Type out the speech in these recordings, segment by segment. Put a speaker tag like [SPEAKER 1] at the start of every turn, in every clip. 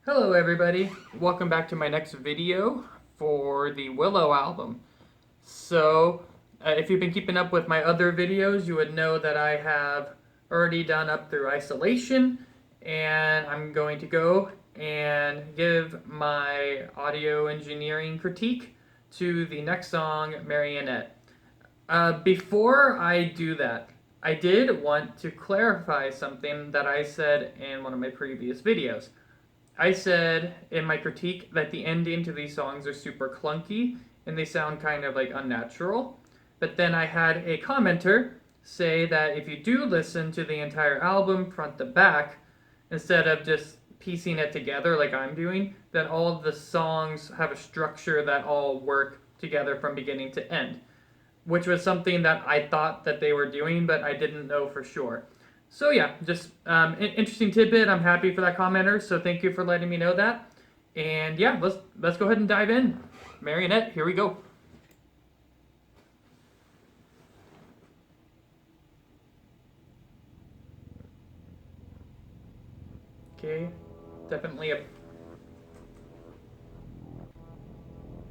[SPEAKER 1] Hello everybody, welcome back to my next video for the Willow album. If you've been keeping up with my other videos, you would know that I have already done Up Through Isolation, and I'm going to go and give my audio engineering critique to the next song, Marionette. Before I do that, I did want to clarify something that I said in one of my previous videos. I said in my critique that the ending to these songs are super clunky and they sound kind of like unnatural. But then I had a commenter say that if you do listen to the entire album front to back, instead of just piecing it together like I'm doing, then all of the songs have a structure that all work together from beginning to end, which was something that I thought that they were doing, but I didn't know for sure. So yeah, just interesting tidbit. I'm happy for that commenter. So thank you for letting me know that. And yeah, let's go ahead and dive in. Marionette, here we go. Okay, definitely a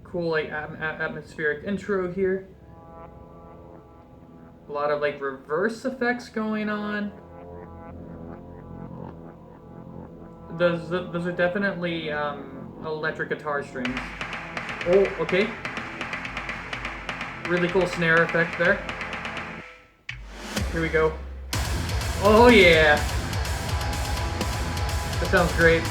[SPEAKER 1] cool like atmospheric intro here. A lot of like reverse effects going on. Those are definitely electric guitar strings. Oh, okay. Really cool snare effect there. Here we go. Oh yeah. That sounds great.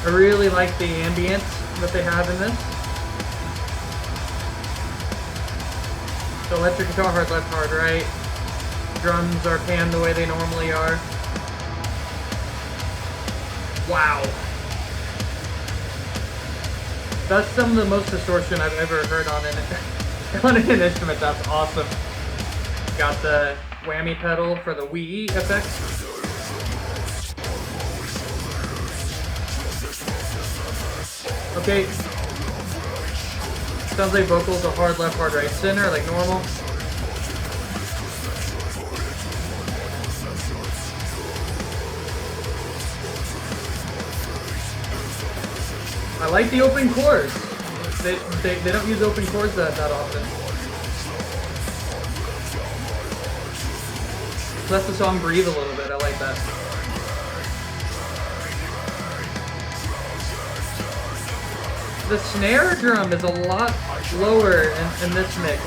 [SPEAKER 1] I really like the ambience that they have in this. So electric guitar, hard left, hard right. Drums are panned the way they normally are. Wow. That's some of the most distortion I've ever heard on an instrument. That's awesome. Got the whammy pedal for the Wii effect. Okay. Sounds like vocals are hard left, hard right, center, like normal. I like the open chords. They don't use open chords that often. Let the song breathe a little bit. I like that. The snare drum is a lot lower in this mix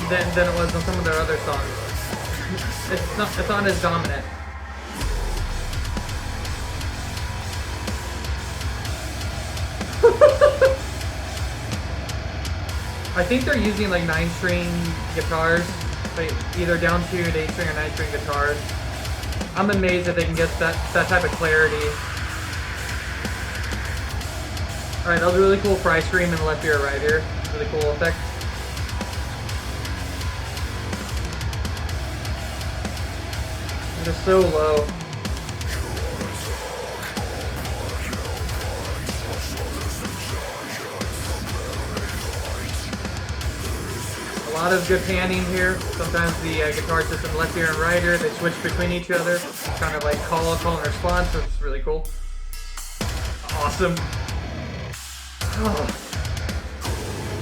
[SPEAKER 1] than it was in some of their other songs. It's not as dominant. I think they're using like 9-string guitars, like either down tuned 8-string or 9-string guitars. I'm amazed that they can get that type of clarity. Alright, that was a really cool fry scream in the left ear, right ear. Really cool effect. And just so low. A lot of good panning here. Sometimes the guitar system left ear and right ear, they switch between each other. Kind of like call and response, so it's really cool. Awesome. Oh.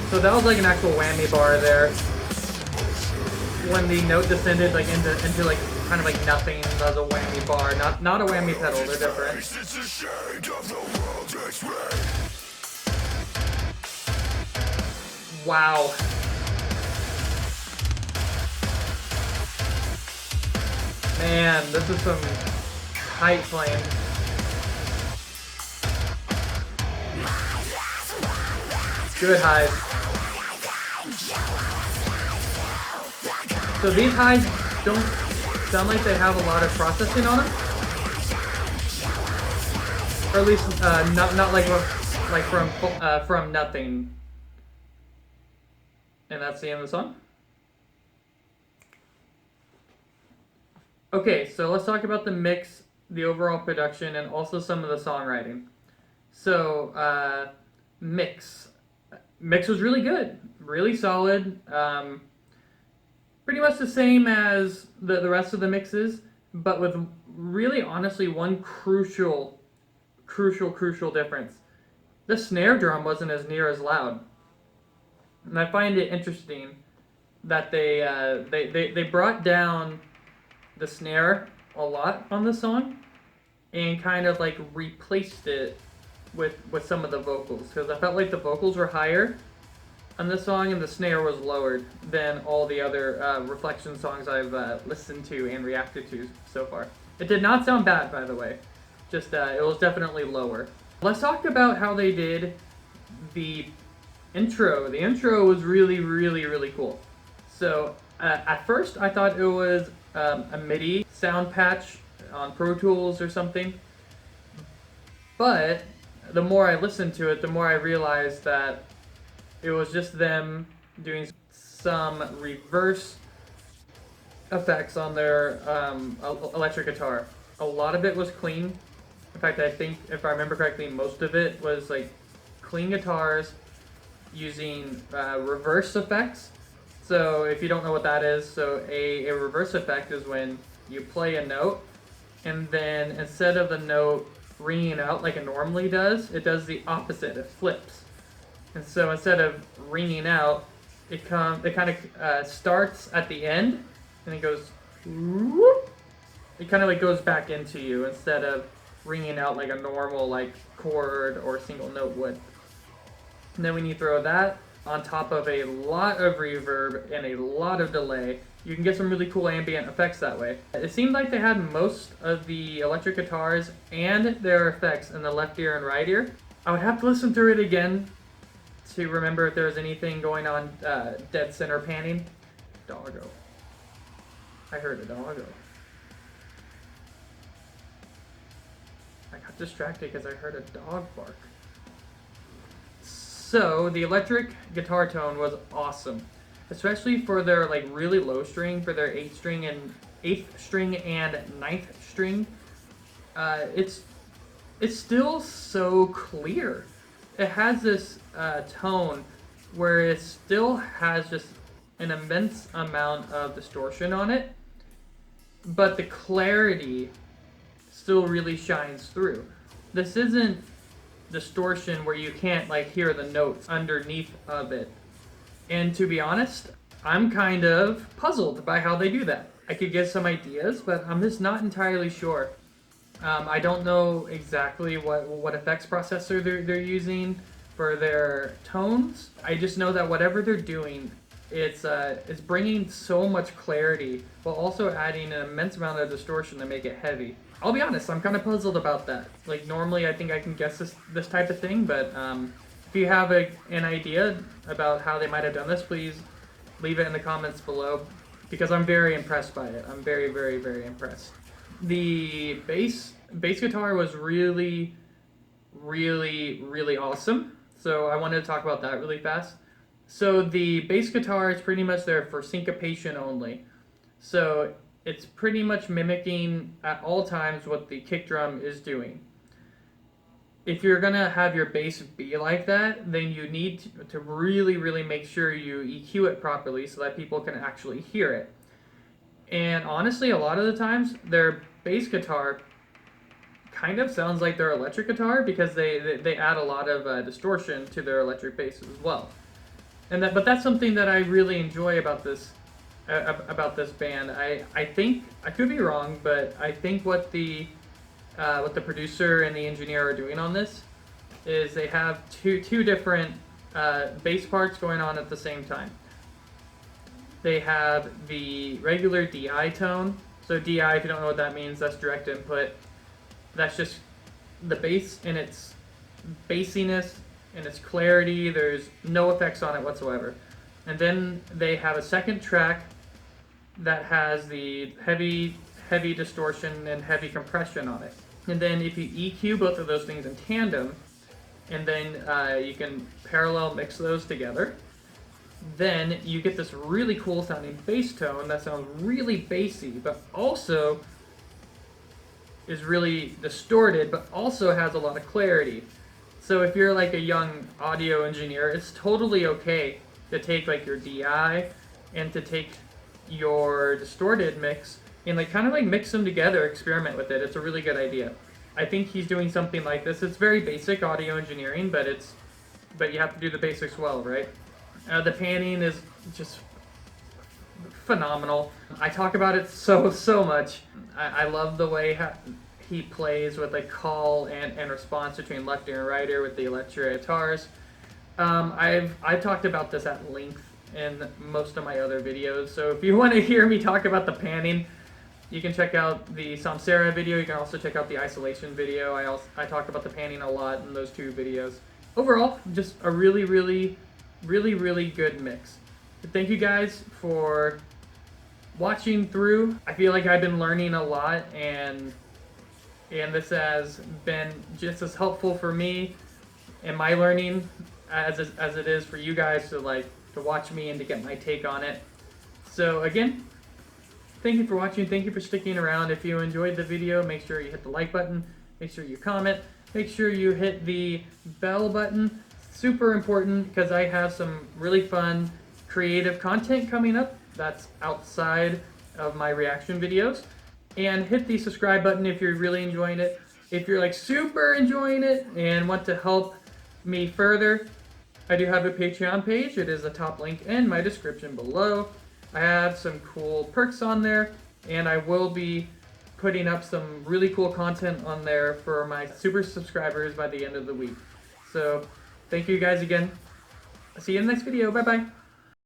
[SPEAKER 1] So that was like an actual whammy bar there. When the note descended like into like kind of like nothing, that was a whammy bar, not a whammy pedal. They're different. Wow. Man, this is some tight playing. Good highs. So these highs don't sound like they have a lot of processing on them, or at least not like from nothing. And that's the end of the song. Okay, so let's talk about the mix, the overall production, and also some of the songwriting. So mix was really good, really solid. Pretty much the same as the rest of the mixes, but with really honestly one crucial difference. The snare drum wasn't as near as loud. And I find it interesting that they brought down the snare a lot on the song and kind of like replaced it with some of the vocals, because I felt like the vocals were higher on this song and the snare was lowered than all the other Reflection songs I've listened to and reacted to so far. It did not sound bad, by the way, just it was definitely lower. Let's talk about how they did the intro. The intro was really cool. So at first I thought it was a MIDI sound patch on Pro Tools or something, but the more I listened to it, the more I realized that it was just them doing some reverse effects on their electric guitar. A lot of it was clean. In fact, I think, if I remember correctly, most of it was like clean guitars using reverse effects. So if you don't know what that is, so a reverse effect is when you play a note and then instead of the note ringing out like it normally does, it does the opposite, it flips. And so instead of ringing out, it kind of starts at the end and it goes whoop. It kind of like goes back into you instead of ringing out like a normal like chord or single note would. And then when you throw that on top of a lot of reverb and a lot of delay, you can get some really cool ambient effects that way. It seemed like they had most of the electric guitars and their effects in the left ear and right ear. I would have to listen through it again to remember if there was anything going on dead center panning. Doggo. I heard a doggo. I got distracted because I heard a dog bark. So the electric guitar tone was awesome, especially for their like really low string, for their 8th string and 9th string. It's still so clear. It has this tone where it still has just an immense amount of distortion on it, but the clarity still really shines through. This isn't distortion where you can't like hear the notes underneath of it. And to be honest, I'm kind of puzzled by how they do that. I could get some ideas, but I'm just not entirely sure. I don't know exactly what effects processor they're using for their tones. I just know that whatever they're doing, it's bringing so much clarity while also adding an immense amount of distortion to make it heavy. I'll be honest, I'm kind of puzzled about that. Like normally I think I can guess this type of thing, but if you have an idea about how they might have done this, please leave it in the comments below, because I'm very impressed by it. I'm very impressed. The bass guitar was really awesome, so I wanted to talk about that really fast. So the bass guitar is pretty much there for syncopation only. So it's pretty much mimicking at all times what the kick drum is doing. If you're gonna have your bass be like that, then you need to really make sure you EQ it properly so that people can actually hear it. And honestly, a lot of the times, their bass guitar kind of sounds like their electric guitar because they add a lot of distortion to their electric bass as well. But that's something that I really enjoy about this band. I think, I could be wrong, but I think what the producer and the engineer are doing on this is they have two different bass parts going on at the same time. They have the regular DI tone. So DI, if you don't know what that means, that's direct input. That's just the bass in its bassiness and its clarity. There's no effects on it whatsoever. And then they have a second track that has the heavy distortion and heavy compression on it. And then if you EQ both of those things in tandem, and then you can parallel mix those together, then you get this really cool sounding bass tone that sounds really bassy, but also is really distorted, but also has a lot of clarity. So if you're like a young audio engineer, it's totally okay to take like your DI and to take your distorted mix and like kind of like mix them together, experiment with it. It's a really good idea. I think he's doing something like this. It's very basic audio engineering, but you have to do the basics well, right? The panning is just phenomenal. I talk about it so much. I love the way he plays with like call and response between left ear and right ear with the electric guitars. I've talked about this at length in most of my other videos, so if you want to hear me talk about the panning, you can check out the Samsara video. You can also check out the isolation video. I talk about the panning a lot in those two videos. Overall, just a really good mix. Thank you guys for watching through. I feel like I've been learning a lot, and this has been just as helpful for me in my learning as it is for you guys to watch me and to get my take on it. So again, thank you for watching. Thank you for sticking around. If you enjoyed the video, make sure you hit the like button. Make sure you comment. Make sure you hit the bell button. Super important, because I have some really fun creative content coming up that's outside of my reaction videos. And hit the subscribe button if you're really enjoying it. If you're like super enjoying it and want to help me further, I do have a Patreon page. It is the top link in my description below. I have some cool perks on there, and I will be putting up some really cool content on there for my super subscribers by the end of the week. So thank you guys again. I'll see you in the next video. Bye bye.